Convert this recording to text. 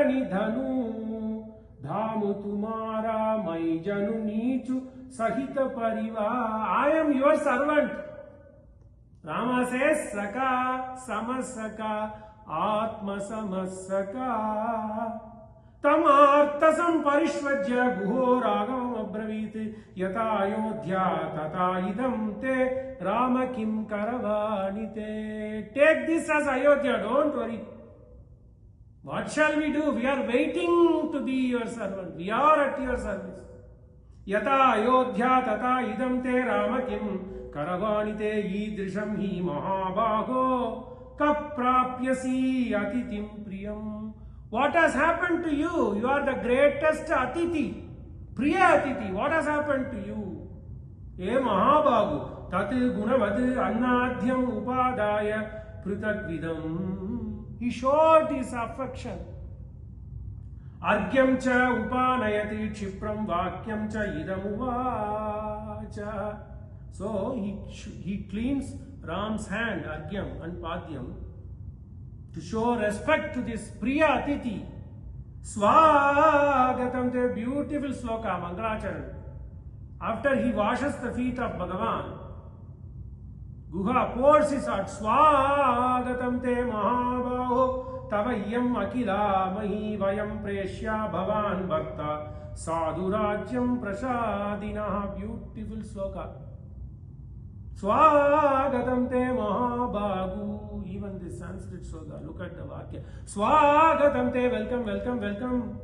धरणी धनु धाम तुम्हारा मैं जनु नीचु सहित परिवार. I am your servant. Rama says Saka Samasaka Atma Samasaka Tamartasam Parishvajya Guho Ragavam Abravit Yata Ayodhya Tata Idam Te Rama Kim Karavanite. Take this as Ayodhya, don't worry. What shall we do? We are waiting to be your servant. We are at your service. Yata Ayodhya Tata Idam Te Rama Kim Karavanite Idrisham Hi Mahabaho Kaprapyasi Atitim Priyam. What has happened to you? You are the greatest Atiti. Priya Atiti. What has happened to you? E Mahabahu Tat Gunavad Annadhyam Upadaya Pritagvidam. He showed his affection. Argyam cha upanayati Kshipram Vakyam cha idam uvacha. So he cleans Ram's hand, Argyam and Padyam, to show respect to this Priya Atiti. Swagatam, the beautiful sloka, Mangalacharan. After he washes the feet of Bhagavan, Guha pours his heart. Swagatam te Mahabaho Tavayyam Akila Mahi Vayam Preshya Bhavan Bharta Sadhurajyam Prasadina. Beautiful sloka. Swagatam te Mahabahu. Even the Sanskrit sloka, look at the Vakya. Swagatam te, welcome, welcome, welcome.